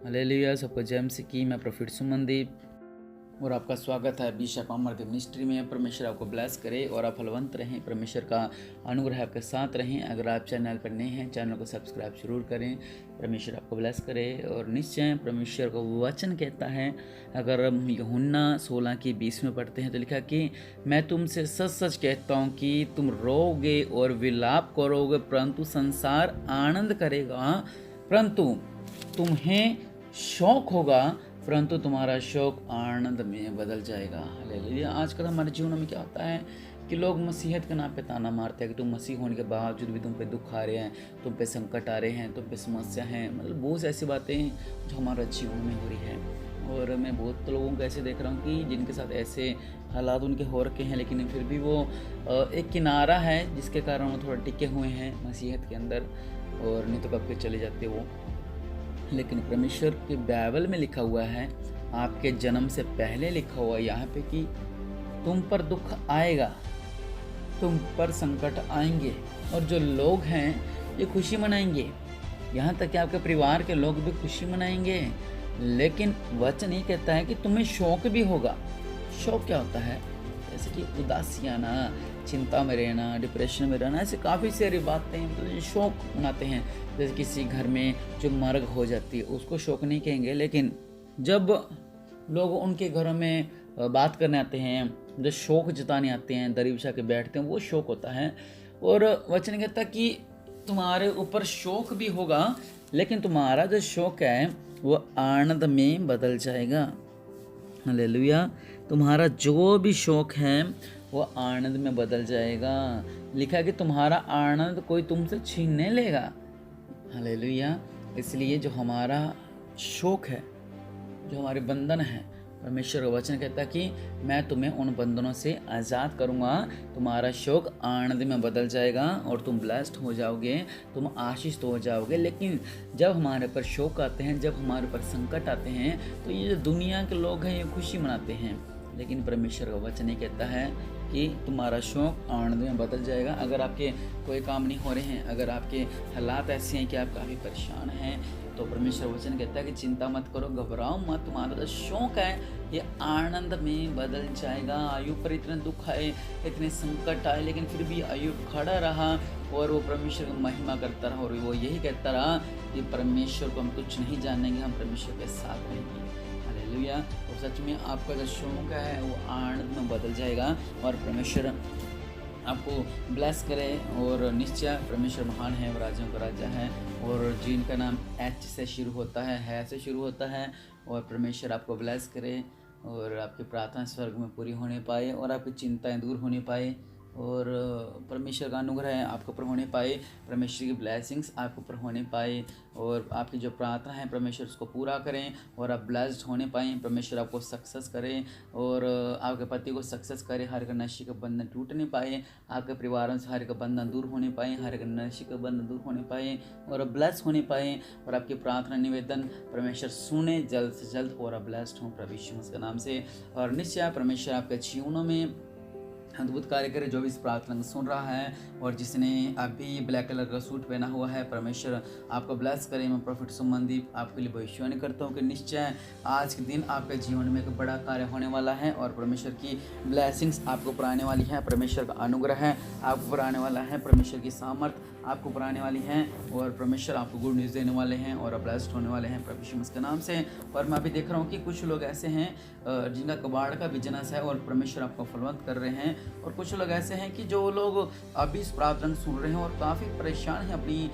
Hallelujah. सबको जय मसीह की। मैं प्रॉफिट सुमनदीप और आपका स्वागत है बिशप अमरदीप मिनिस्ट्री में। परमेश्वर आपको ब्लेस करे और आप फलवंत रहें। परमेश्वर का अनुग्रह आपके साथ रहें। अगर आप चैनल पर नए हैं, चैनल को सब्सक्राइब जरूर करें। परमेश्वर आपको ब्लेस करे। और निश्चय परमेश्वर का वचन कहता है, अगर हम यूहन्ना 16 की 20 में पढ़ते हैं तो लिखा कि मैं तुमसे सच सच कहता हूँ कि तुम रोओगे और विलाप करोगे, परंतु संसार आनंद करेगा। परंतु तुम्हें शौक होगा, परंतु तुम्हारा शौक आनंद में बदल जाएगा। हालेलुया। आजकल हमारे जीवन में क्या होता है कि लोग मसीहत के नाम पे ताना मारते हैं कि तुम मसीह होने के बावजूद भी तुम पे दुख आ रहे हैं, तुम पे संकट आ रहे हैं, तुम पे समस्या है। मतलब बहुत सी ऐसी बातें जो हमारे जीवन में हो रही है। और मैं बहुत लोगों को ऐसे देख रहा हूँ कि जिनके साथ ऐसे हालात उनके हो रखे हैं, लेकिन फिर भी वो एक किनारा है जिसके कारण वो थोड़ा टिके हुए हैं मसीहत के अंदर, और नहीं तो कब के चले जाते वो। लेकिन परमेश्वर के बाइबल में लिखा हुआ है, आपके जन्म से पहले लिखा हुआ है यहाँ पे कि तुम पर दुख आएगा, तुम पर संकट आएंगे, और जो लोग हैं ये खुशी मनाएंगे। यहाँ तक कि आपके परिवार के लोग भी खुशी मनाएंगे। लेकिन वचन ये कहता है कि तुम्हें शौक भी होगा। शौक क्या होता है? जैसे कि उदासी आना, चिंता में रहना, डिप्रेशन में रहना, ऐसे काफ़ी सारी बातें मतलब शौक मनाते हैं। जैसे किसी घर में जो मर्ग हो जाती है उसको शौक नहीं कहेंगे, लेकिन जब लोग उनके घरों में बात करने आते हैं, जो शौक जताने आते हैं, दरी बिछा के बैठते हैं, वो शौक होता है। और वचन कहता है कि तुम्हारे ऊपर शौक भी होगा, लेकिन तुम्हारा जो शौक है वो आनंद में बदल जाएगा। हालेलुया। तुम्हारा जो भी शौक है वो आनंद में बदल जाएगा। लिखा है कि तुम्हारा आनंद कोई तुमसे छीन नहीं लेगा। हालेलुया। इसलिए जो हमारा शौक है, जो हमारे बंधन है, परमेश्वर का वचन कहता है कि मैं तुम्हें उन बंधनों से आज़ाद करूँगा। तुम्हारा शौक आनंद में बदल जाएगा और तुम ब्लेस्ड हो जाओगे, तुम आशीष हो जाओगे। लेकिन जब हमारे पर शौक आते हैं, जब हमारे पर संकट आते हैं, तो ये जो दुनिया के लोग हैं ये खुशी मनाते हैं। लेकिन परमेश्वर का वचन ये कहता है कि तुम्हारा शौक आनंद में बदल जाएगा। अगर आपके कोई काम नहीं हो रहे हैं, अगर आपके हालात ऐसे हैं कि आप काफ़ी परेशान हैं, तो परमेश्वर वचन कहता है कि चिंता मत करो, घबराओ मत, तुम्हारा जो शौक है ये आनंद में बदल जाएगा। अय्यूब पर इतने दुख आए, इतने संकट आए, लेकिन फिर भी अय्यूब खड़ा रहा और वो परमेश्वर की महिमा करता रहा। और वो यही कहता रहा कि परमेश्वर को हम कुछ नहीं जानेंगे, हम परमेश्वर के साथ रहेंगे। हालेलुया। और सच में आपका जो शौक है वो आनंद में बदल जाएगा और परमेश्वर आपको ब्लेस करे। और निश्चय परमेश्वर महान है, वो राजाओं का राजा है, और जिनका नाम एच से शुरू होता है से शुरू होता है। और परमेश्वर आपको ब्लेस करे और आपकी प्रार्थना स्वर्ग में पूरी होने पाए और आपकी चिंताएं दूर होने पाए, और परमेश्वर का अनुग्रह आपके ऊपर होने पाए, परमेश्वर की ब्लेसिंग्स आपके ऊपर होने पाए, और आपकी जो प्रार्थना है परमेश्वर उसको पूरा करें और आप ब्लेस्ड होने पाएँ। परमेश्वर आपको सक्सेस करें और आपके पति को सक्सेस करें, हर एक नशे का बंधन टूट नहीं पाए, आपके परिवारों से हर एक बंधन दूर होने पाए, हर एक नशे का बंधन दूर होने पाए और ब्लेस होने पाए, और आपकी प्रार्थना निवेदन परमेश्वर सुने जल्द से जल्द, और आप ब्लेस्ड हों प्रभु यीशु मसीह के नाम से। और निश्चय परमेश्वर आपके जीवनों में अद्भुत कार्य करे। जो भी इस प्रार्थना को सुन रहा है और जिसने अभी ब्लैक कलर का सूट पहना हुआ है, परमेश्वर आपको ब्लेस करे। मैं प्रॉफिट सुमनदीप आपके लिए भविष्यवाणी करता हूँ कि निश्चय आज के दिन आपके जीवन में एक बड़ा कार्य होने वाला है और परमेश्वर की ब्लेसिंग्स आपको ऊपर आने वाली है, परमेश्वर का अनुग्रह है आपको ऊपर आने वाला है, परमेश्वर की सामर्थ आपको ऊपर आने वाली है, और परमेश्वर आपको गुड न्यूज़ देने वाले हैं और ब्लेस्ड होने वाले हैं प्रभु यीशु मसीह के नाम से। और मैं अभी देख रहा हूँ कि कुछ लोग ऐसे हैं जिनका कबाड़ का बिजनेस है और परमेश्वर आपको फलवंत कर रहे हैं, और कुछ लोग ऐसे हैं कि जो लोग अभी इस प्रार्थना सुन रहे हैं और काफ़ी परेशान हैं अपनी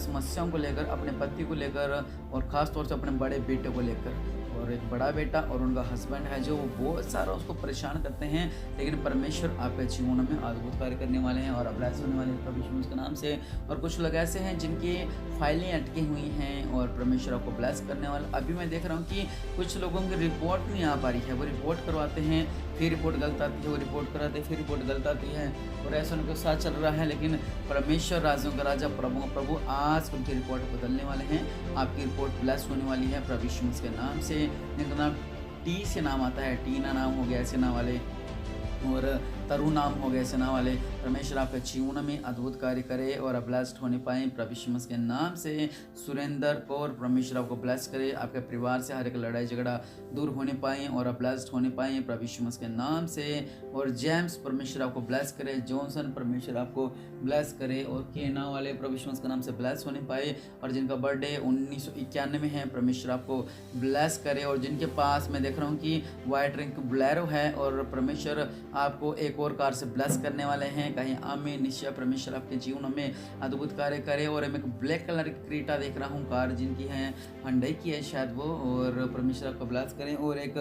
समस्याओं को लेकर, अपने पति को लेकर, और ख़ास तौर से अपने बड़े बेटे को लेकर। और एक बड़ा बेटा और उनका हस्बैंड है जो बहुत सारा उसको परेशान करते हैं, लेकिन परमेश्वर आपके जीवन में अद्भुत कार्य करने वाले हैं और ब्लेस होने वाले हैं प्रभु यीशु मसीह के नाम से। और कुछ लोग ऐसे हैं जिनकी फाइलें अटकी हुई हैं और परमेश्वर आपको ब्लेस करने वाला। अभी मैं देख रहा हूँ कि कुछ लोगों की रिपोर्ट नहीं आ पा रही है, वो रिपोर्ट करवाते हैं, फिर रिपोर्ट गलत आती है, वो रिपोर्ट कराते हैं, फिर रिपोर्ट गलत आती है, और ऐसा उनके साथ चल रहा है। लेकिन परमेश्वर राजाओं का राजा प्रभु का प्रभु आज उनकी रिपोर्ट बदलने वाले हैं। आपकी रिपोर्ट ब्लेस होने वाली है प्रभु यीशु मसीह के नाम से। जिनका नाम टी से नाम आता है, टीना नाम हो गया, ऐसे नाम वाले, और तरु नाम हो गए सेना वाले, परमेश्वर आपके जीवन में अद्भुत कार्य करे और आप ब्लेस्ड होने पाए प्रभु यीशु मसीह के नाम से। सुरेंद्र और परमेश्वर आपको ब्लेस करे, आपके परिवार से हर एक लड़ाई झगड़ा दूर होने पाए और आप ब्लेस्ड होने पाए प्रभु यीशु मसीह के नाम से। और जेम्स परमेश्वर आपको ब्लेस करे, जॉनसन परमेश्वर आपको ब्लेस करे और केना वाले प्रभु यीशु मसीह के नाम से ब्लेस होने पाए। और जिनका बर्थडे 1991 में है परमेश्वर आपको ब्लेस करे। और जिनके पास मैं देख रहा हूँ कि वाइट रंग की बोलेरो है और परमेश्वर आपको एक और कार से ब्लेस करने वाले हैं, कहीं आमीन। निश्चय परमेश्वर आपके जीवन में अद्भुत कार्य करे। और मैं एक ब्लैक कलर की क्रीटा देख रहा हूँ, कार जिनकी है हुंडई की है शायद वो, और परमेश्वर आपको ब्लेस करें। और एक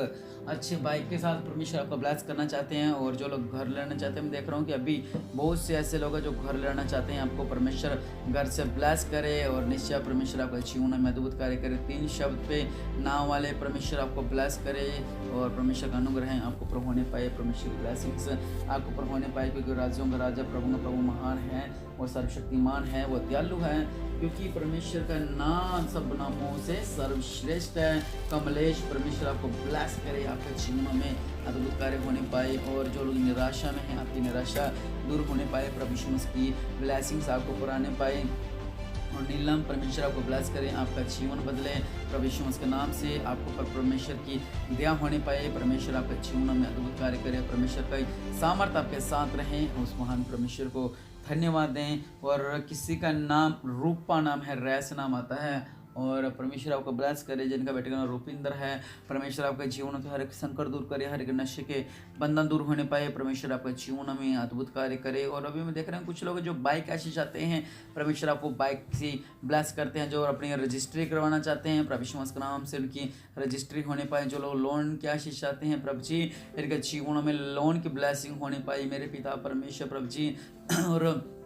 अच्छे बाइक के साथ परमेश्वर आपको ब्लेस करना चाहते हैं। और जो लोग घर लेना चाहते हैं, मैं देख रहा हूँ कि अभी बहुत से ऐसे लोग हैं जो घर लेना चाहते हैं, आपको परमेश्वर घर से ब्लेस करे और निश्चय परमेश्वर आपका जीवन में अद्भुत कार्य करे। 3 शब्द पे नाम वाले परमेश्वर आपको ब्लेस करे और परमेश्वर का अनुग्रह आपको ऊपर होने पाए, परमेश्वर की ब्लेसिंग्स आपको ऊपर होने पाए, क्योंकि राजाओं का राजा प्रभु का प्रभु महान है और सर्वशक्तिमान है, वो दयालु है, क्योंकि परमेश्वर का नाम सब नामों से सर्वश्रेष्ठ है। कमलेश परमेश्वर आपको ब्लेस करे, आपके जीवन में अद्भुत कार्य होने पाए। और जो लोग निराशा में हैं, आपकी निराशा दूर होने पाए, प्रभु यीशु मसीह की ब्लेसिंग्स आपको पुराने पाए। और नीलम परमेश्वर आपको ब्लेस करें, आपका जीवन बदले प्रभु यीशु मसीह के नाम से। आपको पर परमेश्वर की दया होने पाए, परमेश्वर आपके जीवन में अद्भुत कार्य करे, परमेश्वर का सामर्थ्य आपके साथ रहे। उस महान परमेश्वर को धन्यवाद दें। और किसी का नाम रूपा नाम है, रैस नाम आता है, और परमेश्वर आपको ब्लेस करे। जिनका बेटे का नाम रूपिंदर है, परमेश्वर आपके जीवन से हर एक संकट दूर करे, हर एक नशे के बंधन दूर होने पाए, परमेश्वर आपके जीवन में अद्भुत कार्य करे। और अभी मैं देख रहा हूँ कुछ लोग जो बाइक ऐसे चाहते हैं, परमेश्वर आपको बाइक से ब्लेस करते हैं। जो अपनी रजिस्ट्री करवाना चाहते हैं, प्रभु यीशु मसीह के नाम से उनकी रजिस्ट्री होने पाए। जो लोग लोन की आशीष चाहते हैं, प्रभु जी इनके जीवन में लोन की ब्लेसिंग होने पाई, मेरे पिता परमेश्वर प्रभु जी। और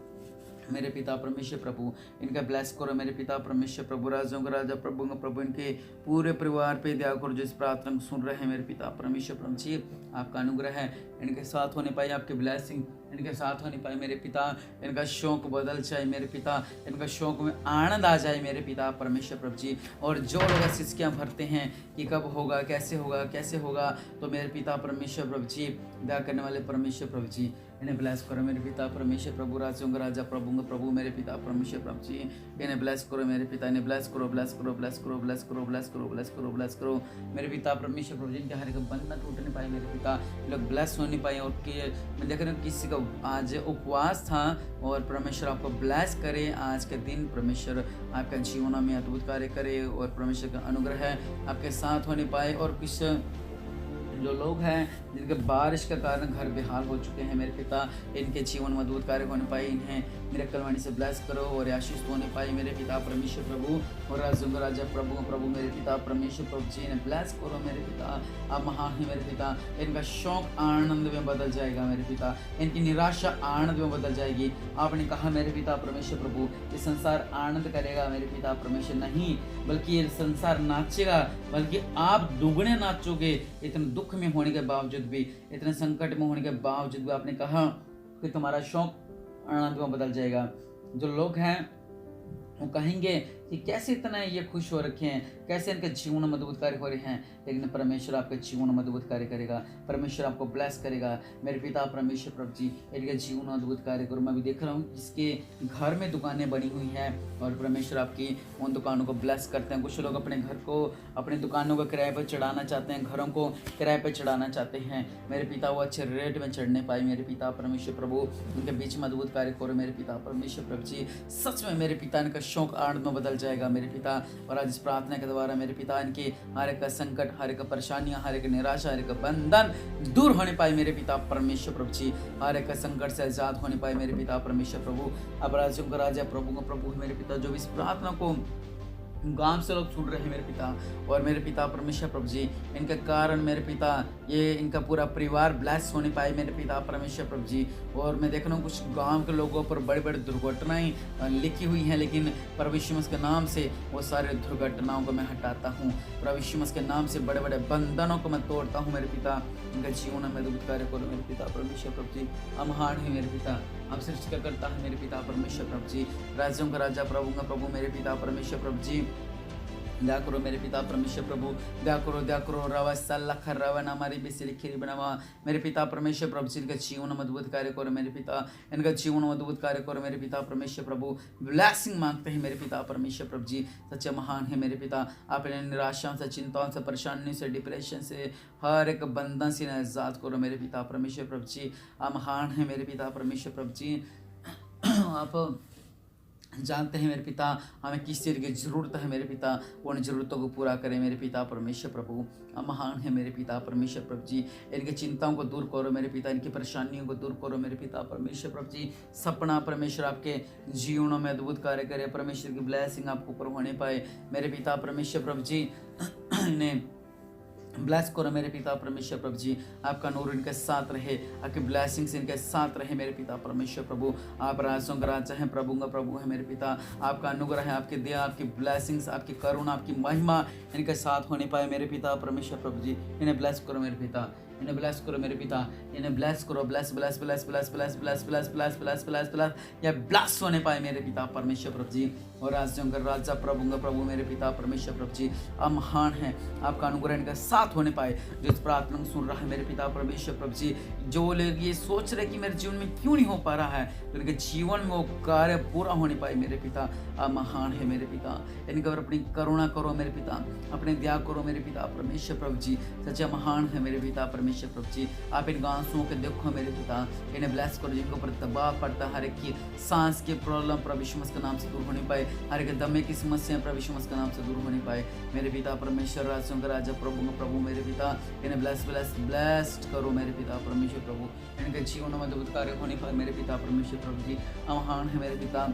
मेरे पिता परमेश्वर प्रभु इनका ब्लेस करो, मेरे पिता परमेश्वर प्रभु, राजाओं का राजा प्रभु का प्रभु, इनके पूरे परिवार पे दया करो जो इस प्रार्थना को सुन रहे हैं। मेरे पिता परमेश्वर प्रभु जी, आपका अनुग्रह है इनके साथ होने पाए, आपके ब्लेसिंग इनके साथ होने पाए। मेरे पिता इनका शौक बदल जाए, मेरे पिता इनका शौक में आनंद आ जाए, मेरे पिता परमेश्वर प्रभु जी। और जो लोग सिसकियाँ भरते हैं कि कब होगा, कैसे होगा, कैसे होगा, तो मेरे पिता परमेश्वर प्रभु जी, दया करने वाले परमेश्वर प्रभु जी, इन्हें ब्लेस करो मेरे पिता परमेश्वर प्रभु, राजाओं का राजा प्रभु का प्रभु, मेरे पिता परमेश्वर प्रभु जी, इन्हें ब्लेस करो मेरे पिता, इन्हें ब्लेस करो, ब्लेस करो, ब्लेस करो, ब्लेस करो, ब्लेस करो, ब्लेस करो, ब्लेस करो मेरे पिता परमेश्वर प्रभु जी। इनके हर एक बंधन टूटने पाए, मेरे पिता लोग ब्लेस होने पाए। और मैं देख रहा हूँ किसी का आज उपवास था, और परमेश्वर आपको ब्लेस करे आज के दिन, परमेश्वर आपका जीवन में अद्भुत कार्य करे और परमेश्वर का अनुग्रह आपके साथ होने पाए। और कुछ जो लोग हैं जिनके बारिश के कारण घर बेहाल हो चुके हैं, मेरे पिता इनके जीवन में अद्भुत कार्य होने पाए, इन्हें मेरे कलवाणी से ब्लेस करो और आशीष होने पाए, मेरे पिता परमेश्वर प्रभु। और राजाओं का राजा प्रभु प्रभु, मेरे पिता परमेश्वर प्रभु जी, इन्हें ब्लेस करो मेरे पिता, आप महान है मेरे पिता। इनका शौक आनंद में बदल जाएगा मेरे पिता, इनकी निराशा आनंद में बदल जाएगी। आपने कहा मेरे पिता परमेश्वर प्रभु, ये संसार आनंद करेगा मेरे पिता परमेश्वर, नहीं बल्कि ये संसार नाचेगा, बल्कि आप दुगने नाचोगे। इतने दुख में होने के बावजूद भी, इतने संकट में होने के बावजूद भी आपने कहा कि तुम्हारा शौक आनंद में बदल जाएगा। जो लोग हैं वो कहेंगे कि कैसे इतना ये खुश हो रखे हैं, कैसे इनके जीवन में अद्भुत कार्य हो रहे हैं, लेकिन परमेश्वर आपके जीवन में अद्भुत कार्य करेगा, परमेश्वर आपको ब्लेस करेगा मेरे पिता परमेश्वर प्रभु जी। इनके जीवन में अद्भुत कार्य करो। मैं भी देख रहा हूँ जिसके घर में दुकानें बनी हुई हैं और परमेश्वर आपकी उन दुकानों को ब्लेस करते हैं। कुछ लोग अपने घर को, अपनी दुकानों को किराए पर चढ़ाना चाहते हैं, घरों को किराए पर चढ़ाना चाहते हैं, मेरे पिता वो अच्छे रेट में चढ़ने पाए, मेरे पिता परमेश्वर प्रभु उनके बीच में अद्भुत कार्य करो मेरे पिता परमेश्वर प्रभु जी। सच में मेरे पिता इनका शौक आनंद में बदल जाएगा मेरे पिता। और आज इस प्रार्थना के द्वारा मेरे पिता इनके हर एक संकट, हर एक परेशानियां, हर एक निराशा, हर एक बंधन दूर होने पाए मेरे पिता परमेश्वर प्रभु जी, हर एक संकट से आजाद होने पाए मेरे पिता परमेश्वर प्रभु। अब राजाओं का राजा प्रभु का प्रभु मेरे पिता, जो इस प्रार्थना को गांव से लोग सुन रहे हैं मेरे पिता, और मेरे पिता परमेश्वर प्रभु जी, इनके कारण मेरे पिता ये इनका पूरा परिवार ब्लेस होने पाए मेरे पिता परमेश्वर प्रभु जी। और मैं देख रहा हूँ कुछ गांव के लोगों पर बड़ी बड़ी दुर्घटनाएं लिखी हुई हैं, लेकिन प्रभु यीशु मसीह के नाम से वो सारे दुर्घटनाओं को मैं हटाता हूँ, प्रभु यीशु मसीह के नाम से बड़े बड़े बंधनों को मैं तोड़ता हूँ मेरे पिता। इनका जीवन में अद्भुत कार्य करो मेरे पिता परमेश्वर प्रभु जी। हम महान है मेरे पिता, आप सृष्टि करता है मेरे पिता परमेश्वर प्रभु जी, राज्यों का राजा प्रभु का प्रभु मेरे पिता परमेश्वर प्रभु जी। दया करो मेरे पिता परमेश्वर प्रभु, दया करो रवा सल्लख रवा ना हमारी बिस्ली खीरी बनावा मेरे पिता परमेश्वर प्रभु जी, इनका जीवन में अद्भुत कार्य करो मेरे पिता, इनका जीवन में अद्भुत कार्य करो मेरे पिता परमेश्वर प्रभु। ब्लेसिंग मांगते हैं मेरे पिता परमेश्वर प्रभु जी, सच्चे महान है मेरे पिता। आपने निराशाओं से, चिंताओं से, परेशानियों से, डिप्रेशन से, हर एक बंधन से आजाद करो मेरे पिता परमेश्वर प्रभु जी। आप महान है मेरे पिता परमेश्वर प्रभु जी। आप जानते हैं मेरे पिता हमें किस चीज़ की ज़रूरत है मेरे पिता, उन ज़रूरतों को पूरा करें मेरे पिता परमेश्वर प्रभु। आप महान है मेरे पिता परमेश्वर प्रभु जी। इनकी चिंताओं को दूर करो मेरे पिता, इनकी परेशानियों को दूर करो मेरे पिता परमेश्वर प्रभु जी। सपना परमेश्वर आपके जीवनों में अद्भुत कार्य करे, परमेश्वर की ब्लेसिंग आपको ऊपर होने पाए मेरे पिता परमेश्वर प्रभु जी। इन्हें ब्लेस करो मेरे पिता परमेश्वर प्रभु जी। आपका नूर इनके साथ रहे, आपकी ब्लेसिंग्स इनके साथ रहे मेरे पिता परमेश्वर प्रभु। आप राजों का राजा हैं, प्रभु का प्रभु है मेरे पिता। आपका अनुग्रह है, आपकी दया, आपकी ब्लेसिंग्स, आपकी करुणा, आपकी महिमा इनके साथ होने पाए मेरे पिता परमेश्वर प्रभु जी। इन्हें ब्लेस करो मेरे पिता, इन्हें ब्लेस करो मेरे पिता, इन्हें ब्लेस करो। Bless bless bless bless bless bless bless bless bless bless bless या ब्लेस होने पाए मेरे पिता परमेश्वर प्रभु जी। और राज्यों का राजा, प्रभु का प्रभु मेरे पिता परमेश्वर प्रभु जी। आप महान है, आपका अनुग्रह इनके साथ होने पाए। जो इस प्रार्थना को सुन रहा है मेरे पिता परमेश्वर प्रभु जी, जो लोग ये सोच रहे कि मेरे जीवन में क्यों नहीं हो पा रहा है, तो इनके जीवन में वो कार्य पूरा होने पाए मेरे पिता। आप महान है मेरे पिता, इनके ऊपर अपनी करुणा करो मेरे पिता, अपने दया करो मेरे पिता परमेश्वर प्रभु जी। सच्चा महान है मेरे पिता परमेश्वर प्रभु जी। आप इन आंसुओं के देखो मेरे पिता, इन्हें ब्लेस करो। जिनके ऊपर दबाव पड़ता है, हर एक की सांस की प्रॉब्लम प्रभु यीशु मसीह के नाम से दूर होने पाए, हर एक दमे की समस्या प्रभु यीशु मसीह के नाम से दूर होने पाए मेरे पिता परमेश्वर। राज्यों का राजा, प्रभु का प्रभु मेरे पिता, इन्हें ब्लेस ब्लेस ब्लेस्ड करो मेरे पिता परमेश्वर प्रभु। इनके जीवन में अद्भुत कार्य होने पाए मेरे पिता परमेश्वर प्रभु जी। महान है मेरे पिता,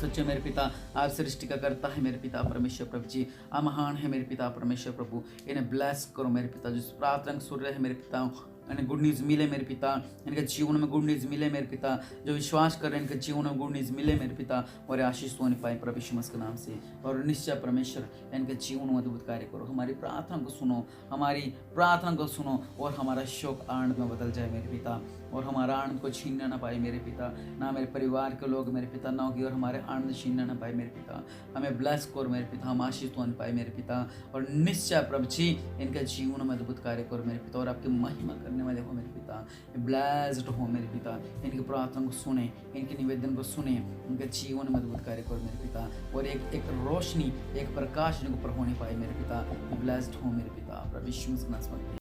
सच्चे मेरे पिता। आप सृष्टि का करता है मेरे पिता परमेश्वर प्रभु जी। आप महान है मेरे पिता परमेश्वर प्रभु। इन्हें ब्लेस करो मेरे पिता। जो प्रार्थना सुन रहे हैं मेरे पिता, इन्हें गुड न्यूज़ मिले मेरे पिता, इनके जीवन में गुड न्यूज़ मिले मेरे पिता। जो विश्वास कर रहे हैं इनके जीवन में गुड न्यूज़ मिले मेरे पिता, और आशीष होने पाए प्रभु यीशु मसीह के नाम से। और निश्चय परमेश्वर इनके जीवन में अद्भुत कार्य करो। हमारी प्रार्थना को सुनो, हमारी प्रार्थना को सुनो, और हमारा शोक आनंद में बदल जाए मेरे पिता, और हमारा आनंद को छीनना ना पाए मेरे पिता, ना मेरे परिवार के लोग मेरे पिता ना होगी, और हमारे आनंद छीनना ना पाए मेरे पिता। हमें ब्लेस करो मेरे पिता, हम आशीष होने पाए मेरे पिता। और निश्चय प्रभु जी इनके जीवन में अद्भुत कार्य करो मेरे पिता, और आपकी महिमा करने वाले हो मेरे पिता। ब्लेस्ड हो मेरे पिता, इनकी प्रार्थना को सुने, इनके निवेदन को सुने, इनके जीवन में अद्भुत कार्य करो मेरे पिता। और एक रोशनी, एक प्रकाश इनके ऊपर होने पाए मेरे पिता। ब्लेस्ड हो मेरे पिता, प्रभु यीशु मसीह के नाम से।